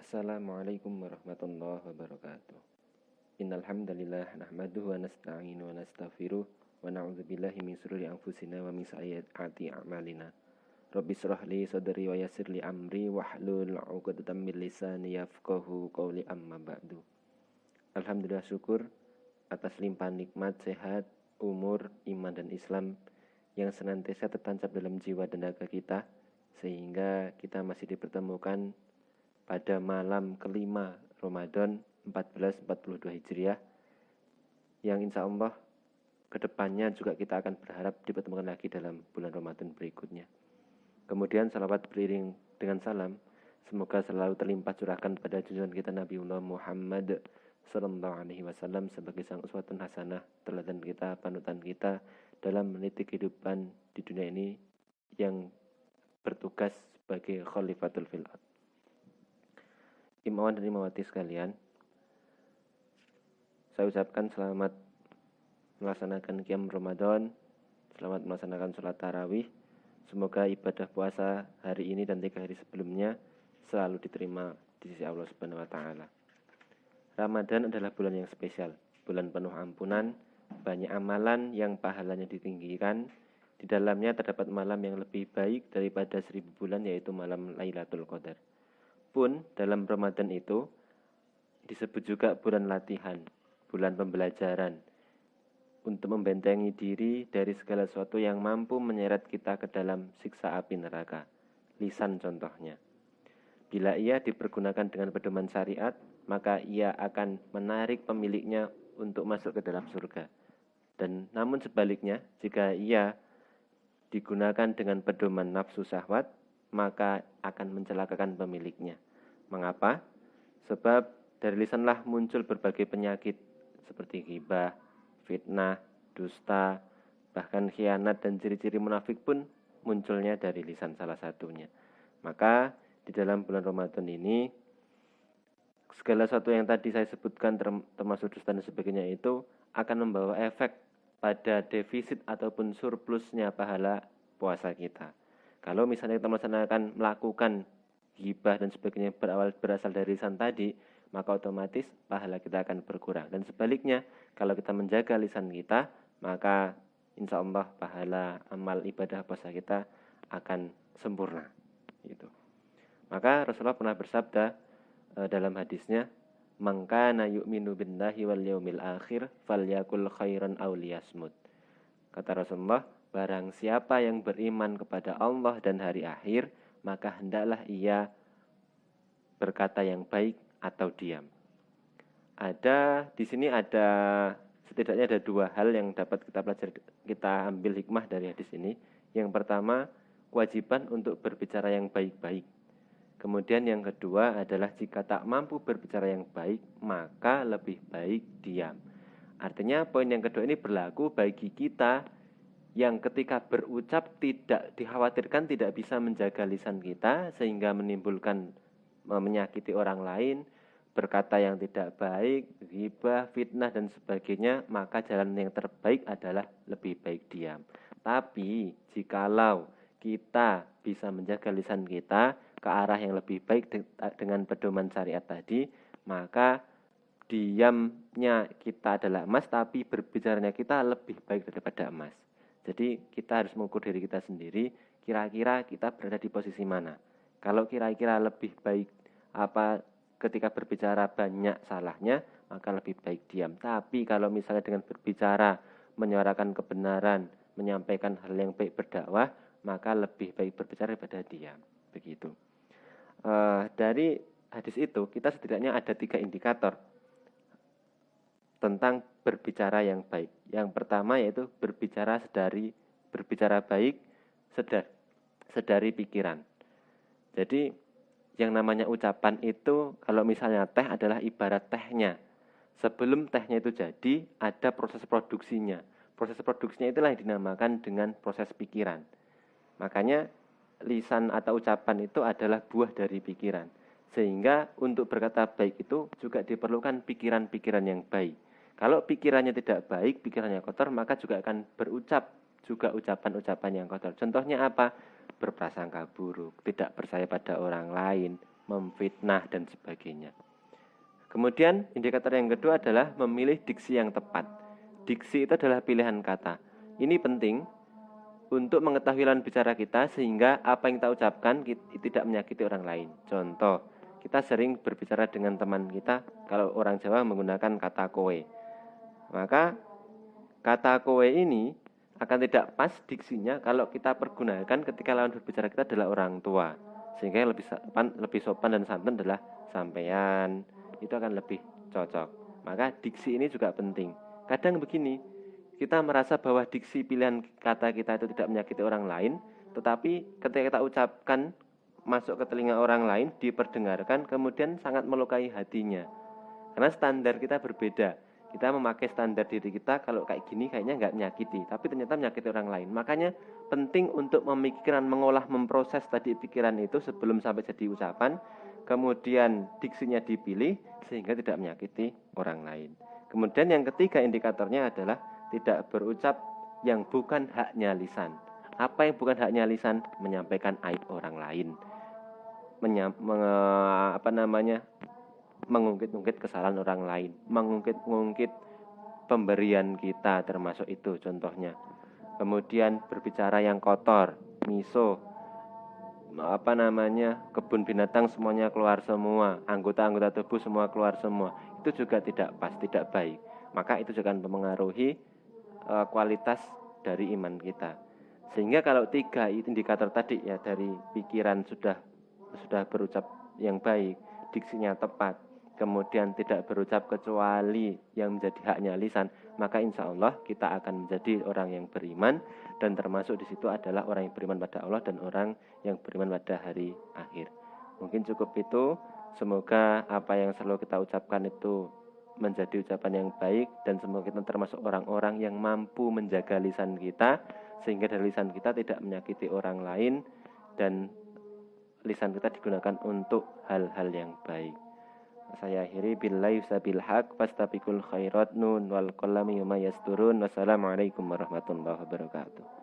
Assalamualaikum warahmatullahi wabarakatuh. Innal hamdalillah nahmaduhu wa nasta'inu wa nastaghfiruh wa na'udzubillahi min shururi anfusina wa min sayyiati a'malina. Rabbi shrah li sadri wa yassir li amri wahlul 'uqdatam min lisani yafqahu qawli amma ba'du. Alhamdulillah, syukur atas limpahan nikmat sehat, umur, iman dan Islam yang senantiasa tertancap dalam jiwa dan raga kita, sehingga kita masih dipertemukan pada malam kelima Ramadan 1442 Hijriah, yang insya Allah kedepannya juga kita akan berharap dipertemukan lagi dalam bulan Ramadan berikutnya. Kemudian salawat beriring dengan salam semoga selalu terlimpah curahkan pada junjungan kita Nabiullah Muhammad Sallallahu Alaihi Wasallam sebagai sang uswatun hasanah, teladan kita, panutan kita dalam meniti kehidupan di dunia ini, yang bertugas sebagai khalifatul fil ard. Imawan dan imawati sekalian, saya ucapkan selamat melaksanakan qiyam Ramadan, selamat melaksanakan sholat tarawih. Semoga ibadah puasa hari ini dan 3 hari sebelumnya selalu diterima di sisi Allah Subhanahu wa Ta'ala. Ramadan adalah bulan yang spesial, bulan penuh ampunan, banyak amalan yang pahalanya ditinggikan. Di dalamnya terdapat malam yang lebih baik daripada 1000 bulan, yaitu malam Lailatul Qadar. Pun dalam Ramadan itu disebut juga bulan latihan, bulan pembelajaran, untuk membentengi diri dari segala sesuatu yang mampu menyeret kita ke dalam siksa api neraka. Lisan contohnya. Bila ia dipergunakan dengan pedoman syariat, maka ia akan menarik pemiliknya untuk masuk ke dalam surga. Dan namun sebaliknya, jika ia digunakan dengan pedoman nafsu syahwat, maka akan mencelakakan pemiliknya. Mengapa? Sebab dari lisanlah muncul berbagai penyakit seperti ghibah, fitnah, dusta, bahkan khianat, dan ciri-ciri munafik pun munculnya dari lisan salah satunya. Maka di dalam bulan Ramadan ini, segala sesuatu yang tadi saya sebutkan termasuk dusta dan sebagainya itu akan membawa efek pada defisit ataupun surplusnya pahala puasa kita. Kalau misalnya kita melakukan ghibah dan sebagainya berasal dari lisan tadi, maka otomatis pahala kita akan berkurang. Dan sebaliknya, kalau kita menjaga lisan kita, maka insya Allah pahala amal ibadah puasa kita akan sempurna. Gitu. Maka Rasulullah pernah bersabda dalam hadisnya, "Man kana yu'minu billahi wal yaumil akhir falyakul khairan aw liyasmut." Kata Rasulullah, barang siapa yang beriman kepada Allah dan hari akhir, maka hendaklah ia berkata yang baik atau diam. Di sini setidaknya ada 2 hal yang dapat kita ambil hikmah dari hadis ini. Yang pertama, kewajiban untuk berbicara yang baik-baik. Kemudian yang kedua adalah jika tak mampu berbicara yang baik, maka lebih baik diam. Artinya poin yang kedua ini berlaku bagi kita yang ketika berucap tidak dikhawatirkan tidak bisa menjaga lisan kita sehingga menyakiti orang lain, berkata yang tidak baik, ghibah, fitnah dan sebagainya, maka jalan yang terbaik adalah lebih baik diam. Tapi jikalau kita bisa menjaga lisan kita ke arah yang lebih baik dengan pedoman syariat tadi, maka diamnya kita adalah emas, tapi berbicaranya kita lebih baik daripada emas. Jadi kita harus mengukur diri kita sendiri, kira-kira kita berada di posisi mana. Kalau kira-kira lebih baik ketika berbicara banyak salahnya, maka lebih baik diam. Tapi kalau misalnya dengan berbicara, menyuarakan kebenaran, menyampaikan hal yang baik, berdakwah, maka lebih baik berbicara daripada diam. Begitu. Dari hadis itu kita setidaknya ada 3 indikator tentang berbicara yang baik. Yang pertama yaitu berbicara baik sedari pikiran. Jadi yang namanya ucapan itu, kalau misalnya teh adalah ibarat tehnya. Sebelum tehnya itu jadi, ada proses produksinya. Proses produksinya itulah yang dinamakan dengan proses pikiran. Makanya lisan atau ucapan itu adalah buah dari pikiran. Sehingga untuk berkata baik itu juga diperlukan pikiran-pikiran yang baik. Kalau pikirannya tidak baik, pikirannya kotor, maka juga akan berucap juga ucapan-ucapan yang kotor. Contohnya apa? Berprasangka buruk, tidak percaya pada orang lain, memfitnah dan sebagainya. Kemudian indikator yang kedua adalah memilih diksi yang tepat. Diksi itu adalah pilihan kata. Ini penting untuk mengetahui lawan bicara kita sehingga apa yang kita ucapkan tidak menyakiti orang lain. Contoh, kita sering berbicara dengan teman kita, kalau orang Jawa menggunakan kata kowe. Maka kata kowe ini akan tidak pas diksinya kalau kita pergunakan ketika lawan berbicara kita adalah orang tua. Sehingga lebih sopan dan santun adalah sampean. Itu akan lebih cocok. Maka diksi ini juga penting. Kadang begini, kita merasa bahwa diksi pilihan kata kita itu tidak menyakiti orang lain, tetapi ketika kita ucapkan masuk ke telinga orang lain, diperdengarkan, kemudian sangat melukai hatinya. Karena standar kita berbeda. Kita memakai standar diri kita, kalau kayak gini kayaknya nggak menyakiti, tapi ternyata menyakiti orang lain. Makanya penting untuk memikirkan, mengolah, memproses tadi pikiran itu sebelum sampai jadi ucapan, kemudian diksinya dipilih sehingga tidak menyakiti orang lain. Kemudian yang ketiga indikatornya adalah tidak berucap yang bukan haknya lisan. Apa yang bukan haknya lisan? Menyampaikan aib orang lain, mengungkit-ungkit kesalahan orang lain, mengungkit pemberian kita, termasuk itu contohnya. Kemudian berbicara yang kotor, miso, kebun binatang semuanya keluar semua, anggota-anggota tubuh semua keluar semua, itu juga tidak pas, tidak baik. Maka itu juga mempengaruhi kualitas dari iman kita. Sehingga kalau 3 indikator tadi ya, dari pikiran sudah berucap yang baik, diksinya tepat, kemudian tidak berucap kecuali yang menjadi haknya lisan, maka insya Allah kita akan menjadi orang yang beriman, dan termasuk di situ adalah orang yang beriman pada Allah dan orang yang beriman pada hari akhir. Mungkin cukup itu. Semoga apa yang selalu kita ucapkan itu menjadi ucapan yang baik, dan semoga kita termasuk orang-orang yang mampu menjaga lisan kita sehingga dari lisan kita tidak menyakiti orang lain, dan lisan kita digunakan untuk hal-hal yang baik. Saya akhiri billahi sabil haq fastabiqul khairat nun wal qalami yuma yasturun. Wassalamualaikum warahmatullahi wabarakatuh.